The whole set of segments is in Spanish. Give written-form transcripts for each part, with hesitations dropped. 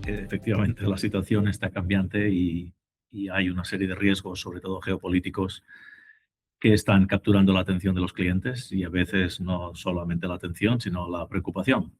efectivamente la situación está cambiante y hay una serie de riesgos, sobre todo geopolíticos, que están capturando la atención de los clientes y a veces no solamente la atención, sino la preocupación.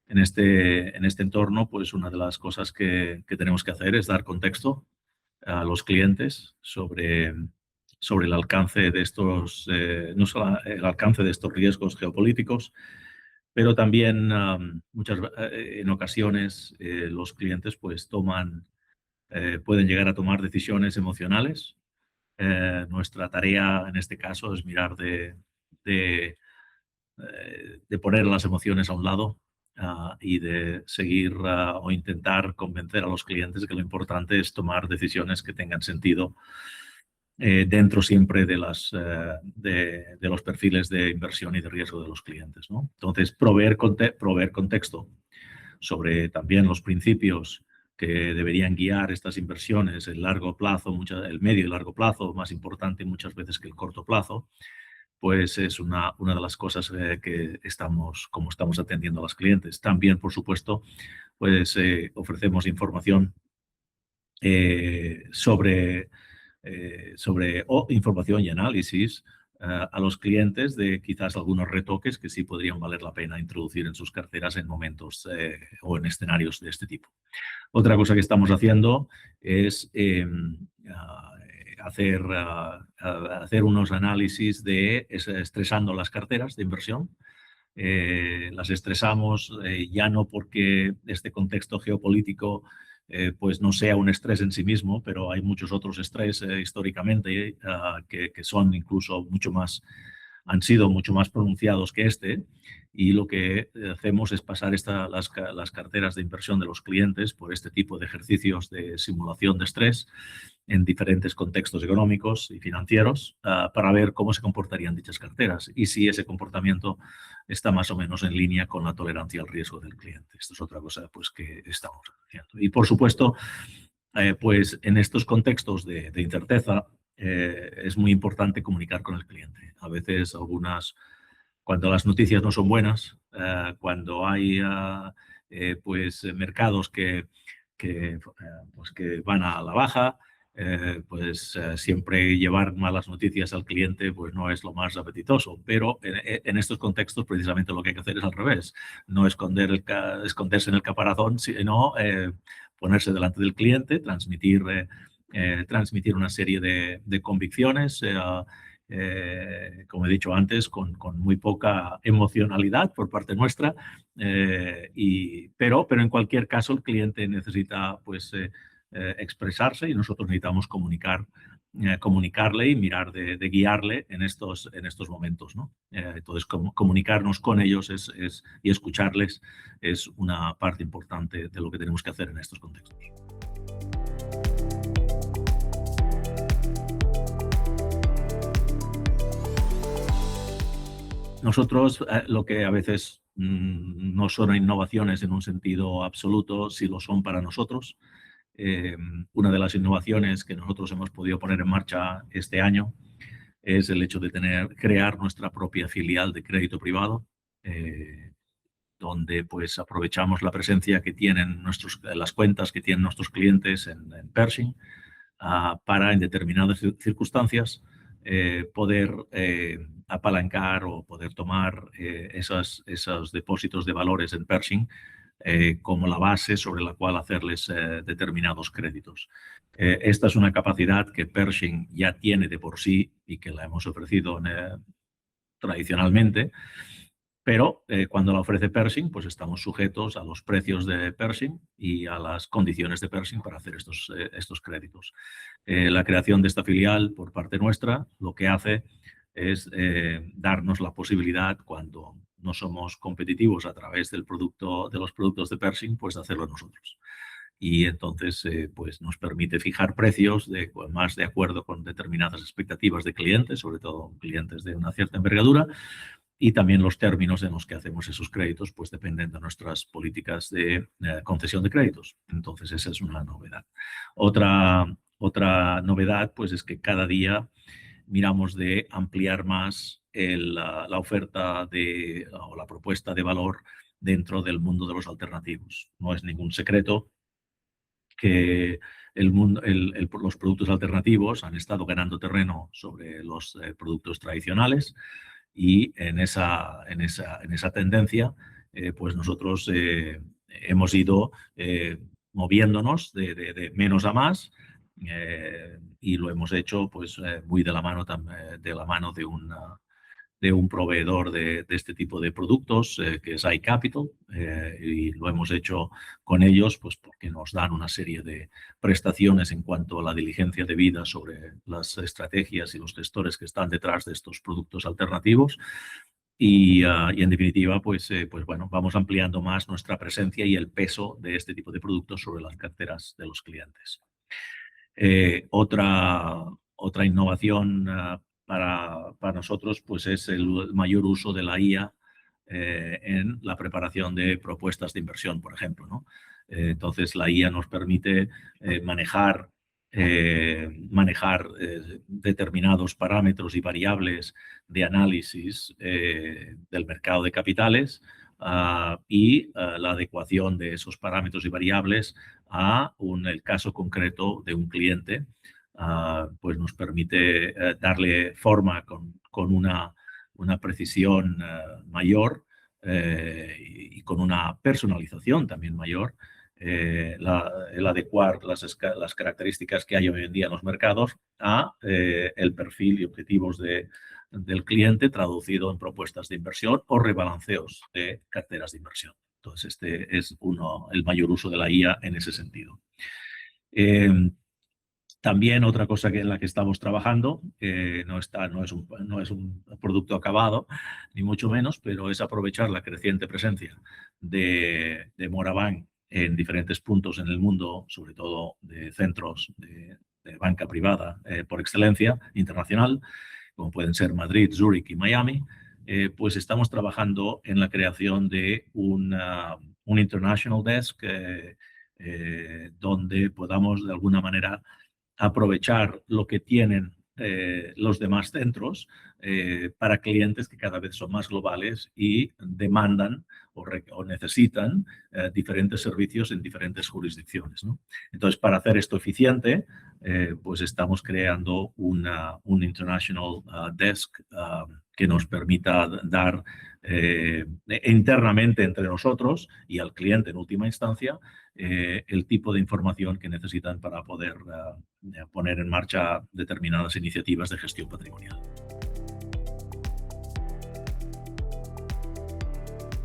En este entorno, pues una de las cosas que tenemos que hacer es dar contexto a los clientes sobre el alcance de estos, no solo el alcance de estos riesgos geopolíticos, pero también en ocasiones los clientes pues pueden llegar a tomar decisiones emocionales. Nuestra tarea en este caso es mirar de, de poner las emociones a un lado y de seguir o intentar convencer a los clientes de que lo importante es tomar decisiones que tengan sentido dentro siempre de los perfiles de inversión y de riesgo de los clientes, ¿no? Entonces, proveer contexto sobre también los principios que deberían guiar estas inversiones, el largo plazo, el medio y largo plazo, más importante muchas veces que el corto plazo, pues es una de las cosas como estamos atendiendo a los clientes. También, por supuesto, pues ofrecemos información sobre información y análisis a los clientes de quizás algunos retoques que sí podrían valer la pena introducir en sus carteras en momentos o en escenarios de este tipo. Otra cosa que estamos haciendo es hacer unos análisis estresando las carteras de inversión. Las estresamos ya no porque este contexto geopolítico pues no sea un estrés en sí mismo, pero hay muchos otros estrés históricamente que son incluso han sido mucho más pronunciados que este, y lo que hacemos es pasar las carteras de inversión de los clientes por este tipo de ejercicios de simulación de estrés en diferentes contextos económicos y financieros para ver cómo se comportarían dichas carteras y si ese comportamiento está más o menos en línea con la tolerancia al riesgo del cliente. Esto es otra cosa pues, que estamos haciendo. Y, por supuesto, pues en estos contextos de incerteza es muy importante comunicar con el cliente. A veces cuando las noticias no son buenas, cuando hay pues mercados pues que van a la baja, siempre llevar malas noticias al cliente pues no es lo más apetitoso, pero en estos contextos precisamente lo que hay que hacer es al revés, no esconderse en el caparazón, sino ponerse delante del cliente, transmitir una serie de convicciones, como he dicho antes, con muy poca emocionalidad por parte nuestra, pero en cualquier caso el cliente necesita pues, expresarse y nosotros necesitamos comunicarle y mirar de guiarle en estos momentos, ¿no? Entonces, comunicarnos con ellos y escucharles es una parte importante de lo que tenemos que hacer en estos contextos. Nosotros, lo que a veces no son innovaciones en un sentido absoluto, sí lo son para nosotros. Una de las innovaciones que nosotros hemos podido poner en marcha este año es el hecho de crear nuestra propia filial de crédito privado, donde pues aprovechamos la presencia que tienen las cuentas que tienen nuestros clientes en Pershing para en determinadas circunstancias poder apalancar o poder tomar esos depósitos de valores en Pershing como la base sobre la cual hacerles determinados créditos. Esta es una capacidad que Pershing ya tiene de por sí y que la hemos ofrecido tradicionalmente, pero cuando la ofrece Pershing, pues estamos sujetos a los precios de Pershing y a las condiciones de Pershing para hacer estos créditos. La creación de esta filial por parte nuestra lo que hace es darnos la posibilidad, cuando no somos competitivos a través de los productos de Pershing, pues hacerlo nosotros. Y entonces pues nos permite fijar precios más de acuerdo con determinadas expectativas de clientes, sobre todo clientes de una cierta envergadura, y también los términos en los que hacemos esos créditos pues dependen de nuestras políticas de concesión de créditos. Entonces esa es una novedad. Otra novedad pues es que cada día miramos de ampliar más la oferta o la propuesta de valor dentro del mundo de los alternativos. No es ningún secreto que los productos alternativos han estado ganando terreno sobre los productos tradicionales, y en esa tendencia pues nosotros hemos ido moviéndonos de menos a más, y lo hemos hecho pues muy de la mano de un proveedor de este tipo de productos, que es iCapital, y lo hemos hecho con ellos pues porque nos dan una serie de prestaciones en cuanto a la diligencia debida sobre las estrategias y los gestores que están detrás de estos productos alternativos. Y en definitiva, pues bueno, vamos ampliando más nuestra presencia y el peso de este tipo de productos sobre las carteras de los clientes. Otra innovación para nosotros pues es el mayor uso de la IA en la preparación de propuestas de inversión, por ejemplo, ¿no? Entonces, la IA nos permite manejar determinados parámetros y variables de análisis del mercado de capitales, y la adecuación de esos parámetros y variables a el caso concreto de un cliente, pues nos permite darle forma con una precisión mayor, y con una personalización también mayor, el adecuar las características que hay hoy en día en los mercados a el perfil y objetivos del cliente, traducido en propuestas de inversión o rebalanceos de carteras de inversión. Entonces, este es el mayor uso de la IA en ese sentido. También otra cosa en la que estamos trabajando, no es un producto acabado, ni mucho menos, pero es aprovechar la creciente presencia de Morabank en diferentes puntos en el mundo, sobre todo de centros de banca privada por excelencia internacional, como pueden ser Madrid, Zúrich y Miami. Pues estamos trabajando en la creación de un International Desk, donde podamos de alguna manera aprovechar lo que tienen los demás centros para clientes que cada vez son más globales y demandan o necesitan diferentes servicios en diferentes jurisdicciones, ¿no? Entonces, para hacer esto eficiente, pues estamos creando un International Desk que nos permita dar internamente entre nosotros y al cliente en última instancia el tipo de información que necesitan para poder poner en marcha determinadas iniciativas de gestión patrimonial.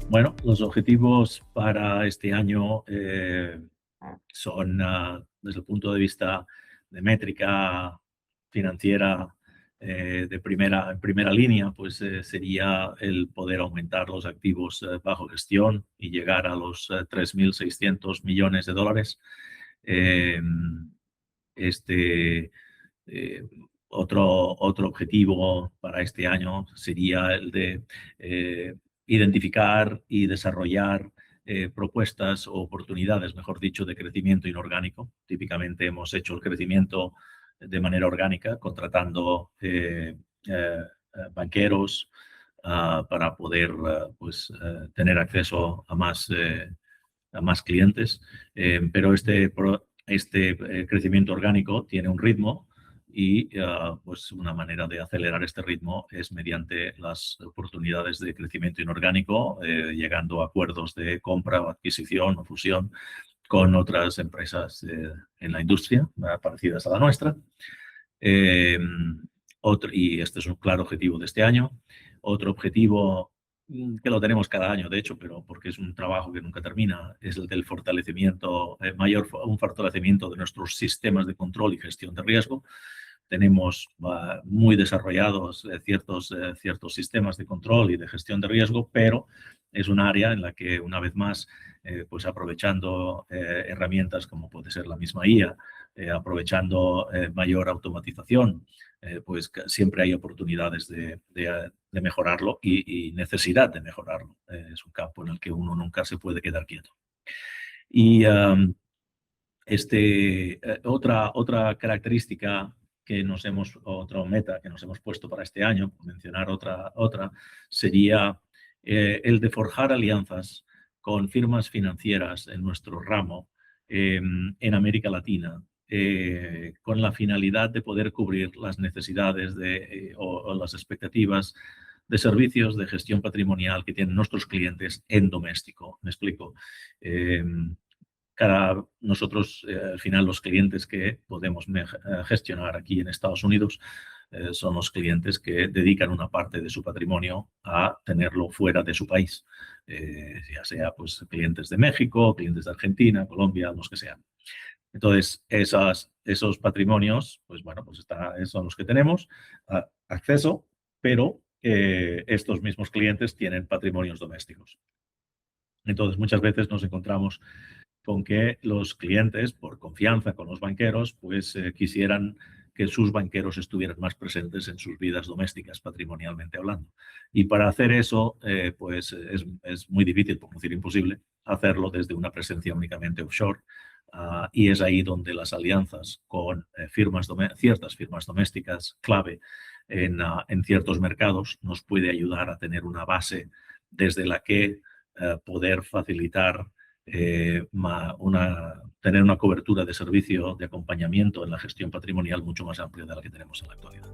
Bueno, los objetivos para este año son, desde el punto de vista de métrica financiera en primera línea, pues sería el poder aumentar los activos bajo gestión y llegar a los 3.600 millones de dólares. Otro objetivo para este año sería el de identificar y desarrollar propuestas o oportunidades, mejor dicho, de crecimiento inorgánico. Típicamente hemos hecho el crecimiento de manera orgánica, contratando banqueros para poder tener acceso a más clientes, pero este crecimiento orgánico tiene un ritmo, y pues una manera de acelerar este ritmo es mediante las oportunidades de crecimiento inorgánico, llegando a acuerdos de compra o adquisición o fusión con otras empresas en la industria parecidas a la nuestra. Y este es un claro objetivo de este año. Otro objetivo que lo tenemos cada año, de hecho, pero porque es un trabajo que nunca termina, es el del fortalecimiento, un fortalecimiento de nuestros sistemas de control y gestión de riesgo. Tenemos muy desarrollados ciertos sistemas de control y de gestión de riesgo, pero es un área en la que, una vez más, pues aprovechando herramientas como puede ser la misma IA, aprovechando mayor automatización, pues siempre hay oportunidades de mejorarlo y necesidad de mejorarlo. Es un campo en el que uno nunca se puede quedar quieto. Y otra característica otra meta que nos hemos puesto para este año, por mencionar otra, sería el de forjar alianzas con firmas financieras en nuestro ramo en América Latina, con la finalidad de poder cubrir las necesidades o las expectativas de servicios de gestión patrimonial que tienen nuestros clientes en doméstico. Me explico. Nosotros, al final, los clientes que podemos gestionar aquí en Estados Unidos son los clientes que dedican una parte de su patrimonio a tenerlo fuera de su país, ya sea pues clientes de México, clientes de Argentina, Colombia, los que sean. Entonces, esos patrimonios, pues bueno, pues son los que tenemos acceso, pero estos mismos clientes tienen patrimonios domésticos. Entonces, muchas veces nos encontramos con que los clientes, por confianza con los banqueros, pues quisieran que sus banqueros estuvieran más presentes en sus vidas domésticas, patrimonialmente hablando. Y para hacer eso, pues es muy difícil, por no decir imposible, hacerlo desde una presencia únicamente offshore. Y es ahí donde las alianzas con ciertas firmas domésticas clave en ciertos mercados nos puede ayudar a tener una base desde la que poder facilitar tener una cobertura de servicio de acompañamiento en la gestión patrimonial mucho más amplia de la que tenemos en la actualidad.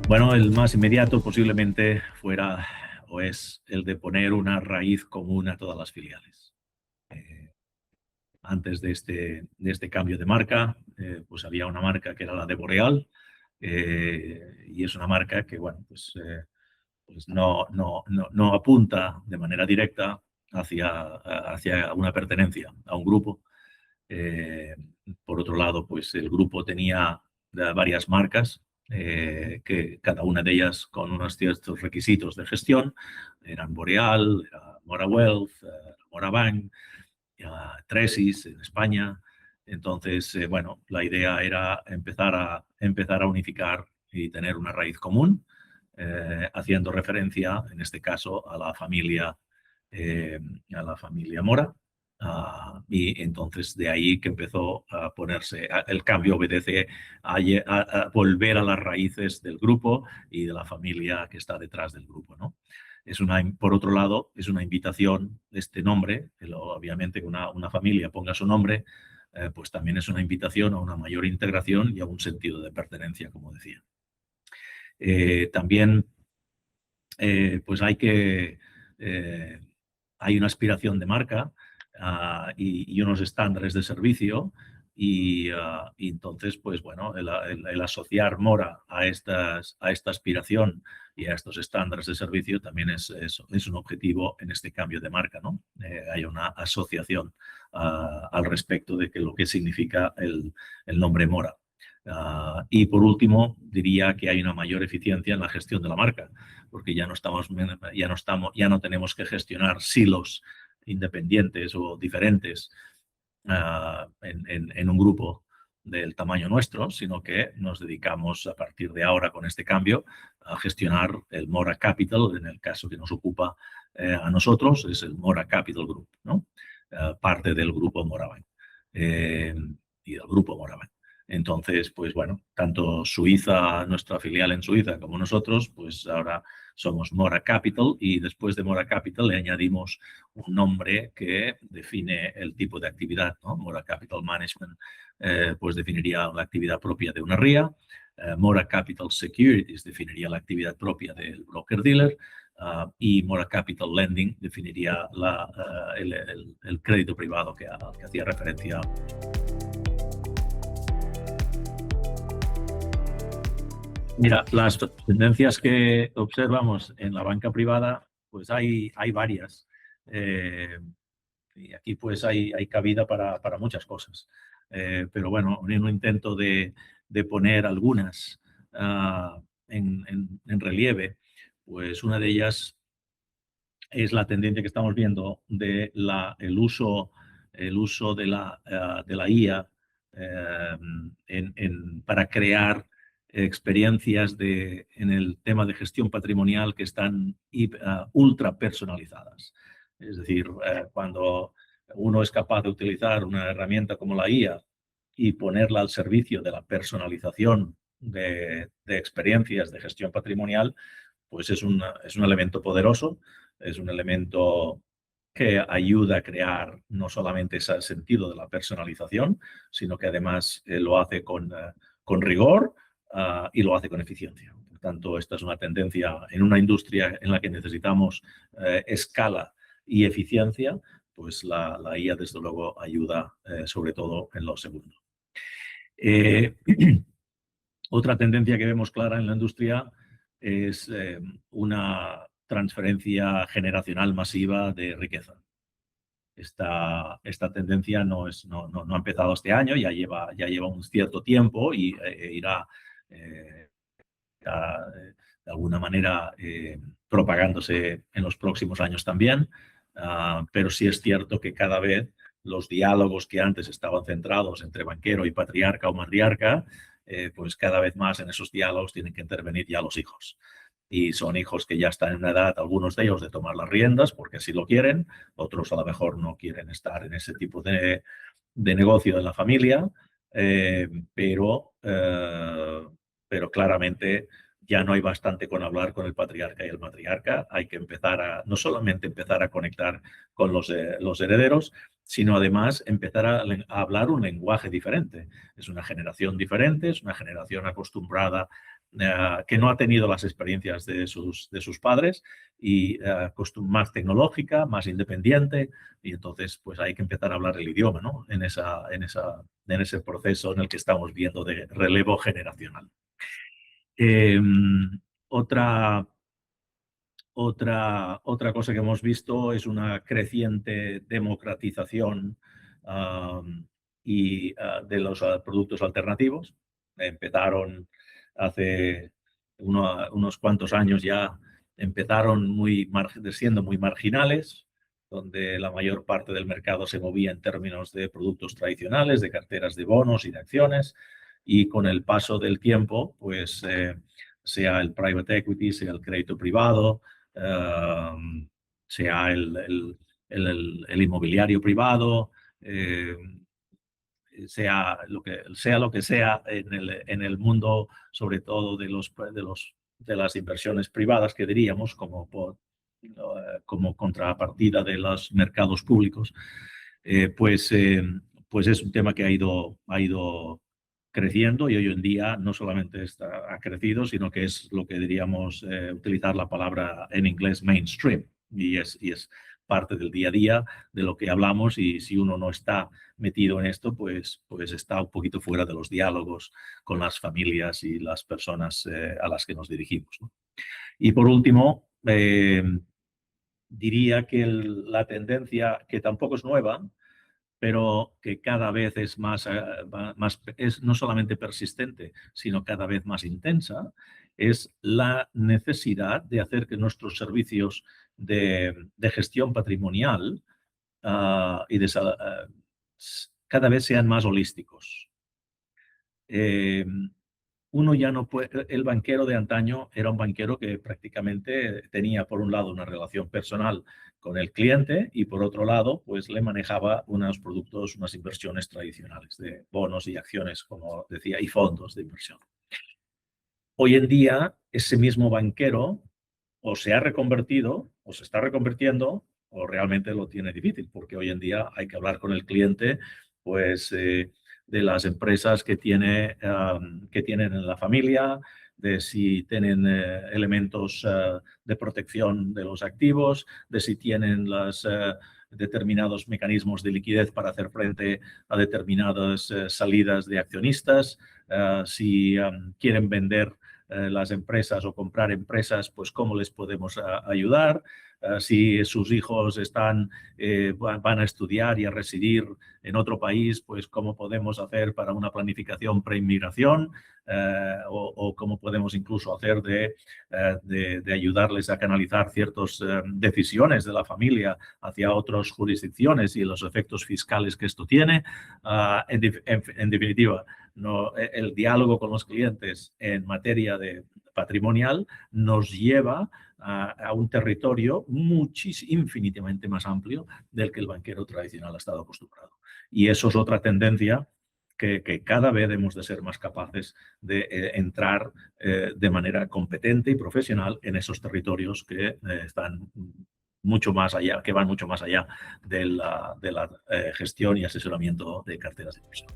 Bueno, el más inmediato posiblemente fuera o es el de poner una raíz común a todas las filiales. Antes de este cambio de marca, pues había una marca que era la de Boreal, y es una marca que, bueno, pues no apunta de manera directa hacia una pertenencia a un grupo. Por otro lado, pues el grupo tenía varias marcas, que cada una de ellas con unos ciertos requisitos de gestión. Eran Boreal, era Mora Wealth, Mora Bank, Tresis en España. Entonces, bueno, la idea era empezar a unificar y tener una raíz común, haciendo referencia, en este caso, a la familia Mora. Y entonces de ahí que empezó a ponerse, el cambio obedece a volver a las raíces del grupo y de la familia que está detrás del grupo, ¿no? Por otro lado, es una invitación, este nombre, obviamente que una familia ponga su nombre, pues también es una invitación a una mayor integración y a un sentido de pertenencia, como decía. También, pues hay una aspiración de marca y unos estándares de servicio y entonces, pues bueno, el asociar Mora a esta aspiración y a estos estándares de servicio también es un objetivo en este cambio de marca, ¿no? Hay una asociación al respecto de lo que significa el nombre Mora. Y por último, diría que hay una mayor eficiencia en la gestión de la marca, porque ya no tenemos que gestionar silos independientes o diferentes en un grupo del tamaño nuestro, sino que nos dedicamos a partir de ahora con este cambio a gestionar el Mora Capital, en el caso que nos ocupa a nosotros, es el Mora Capital Group, ¿no? Parte del grupo Morabank y del grupo Morabank. Entonces, pues bueno, tanto Suiza, nuestra filial en Suiza, como nosotros, pues ahora somos Mora Capital y después de Mora Capital le añadimos un nombre que define el tipo de actividad, ¿no? Mora Capital Management, pues definiría la actividad propia de una RIA. Mora Capital Securities definiría la actividad propia del broker-dealer. Y Mora Capital Lending definiría el crédito privado que hacía referencia. Mira, las tendencias que observamos en la banca privada, pues hay varias. Y aquí pues hay cabida para muchas cosas. Pero bueno, en un intento de poner algunas en relieve, pues una de ellas es la tendencia que estamos viendo de el uso de la IA para crear experiencias en el tema de gestión patrimonial que están ultra personalizadas. Es decir, cuando uno es capaz de utilizar una herramienta como la IA y ponerla al servicio de la personalización de experiencias de gestión patrimonial, pues es un elemento poderoso es un elemento que ayuda a crear no solamente ese sentido de la personalización, sino que además lo hace con rigor y lo hace con eficiencia. Por tanto, esta es una tendencia en una industria en la que necesitamos escala y eficiencia, pues la IA desde luego ayuda sobre todo en lo segundo. Otra tendencia que vemos clara en la industria es una transferencia generacional masiva de riqueza. Esta tendencia no ha empezado este año, ya lleva un cierto tiempo y irá de alguna manera propagándose en los próximos años también. Pero sí es cierto que cada vez los diálogos que antes estaban centrados entre banquero y patriarca o matriarca, pues cada vez más en esos diálogos tienen que intervenir ya los hijos. Y son hijos que ya están en una edad, algunos de ellos, de tomar las riendas porque así lo quieren, otros a lo mejor no quieren estar en ese tipo de negocio de la familia, pero claramente ya no hay bastante con hablar con el patriarca y el matriarca. Hay que empezar no solamente empezar a conectar con los herederos, sino además empezar a hablar un lenguaje diferente. Es una generación diferente, es una generación acostumbrada que no ha tenido las experiencias de sus padres y más tecnológica, más independiente, y entonces pues hay que empezar a hablar el idioma, ¿no? en ese proceso en el que estamos viendo de relevo generacional. Otra cosa que hemos visto es una creciente democratización de los productos alternativos. Empezaron hace unos cuantos años ya, empezaron siendo muy marginales, donde la mayor parte del mercado se movía en términos de productos tradicionales, de carteras de bonos y de acciones, y con el paso del tiempo, pues sea el private equity, sea el crédito privado, sea el inmobiliario privado, sea lo que sea en el mundo, sobre todo de las inversiones privadas, que diríamos, como contrapartida de los mercados públicos, pues es un tema que ha ido creciendo, y hoy en día no solamente ha crecido, sino que es lo que diríamos, utilizar la palabra en inglés mainstream, y es parte del día a día de lo que hablamos, y si uno no está metido en esto, pues está un poquito fuera de los diálogos con las familias y las personas a las que nos dirigimos, ¿no? Y por último, diría que la tendencia, que tampoco es nueva, pero que cada vez es es no solamente persistente, sino cada vez más intensa, es la necesidad de hacer que nuestros servicios de gestión patrimonial cada vez sean más holísticos. Uno ya no puede, el banquero de antaño era un banquero que prácticamente tenía, por un lado, una relación personal con el cliente, y por otro lado, pues le manejaba unos productos, unas inversiones tradicionales de bonos y acciones, como decía, y fondos de inversión. Hoy en día, ese mismo banquero o se ha reconvertido, o se está reconvirtiendo, o realmente lo tiene difícil, porque hoy en día hay que hablar con el cliente, pues de las empresas que tienen en la familia, de si tienen elementos de protección de los activos, de si tienen determinados mecanismos de liquidez para hacer frente a determinadas salidas de accionistas, si quieren vender las empresas o comprar empresas, pues cómo les podemos ayudar. Si sus hijos van a estudiar y a residir en otro país, pues cómo podemos hacer para una planificación preinmigración, o cómo podemos incluso hacer de ayudarles a canalizar ciertas decisiones de la familia hacia otras jurisdicciones y los efectos fiscales que esto tiene. En definitiva, el diálogo con los clientes en materia de patrimonial nos lleva a un territorio infinitamente más amplio del que el banquero tradicional ha estado acostumbrado. Y eso es otra tendencia que cada vez hemos de ser más capaces de entrar de manera competente y profesional en esos territorios que están mucho más allá, que van mucho más allá de la gestión y asesoramiento de carteras de inversión.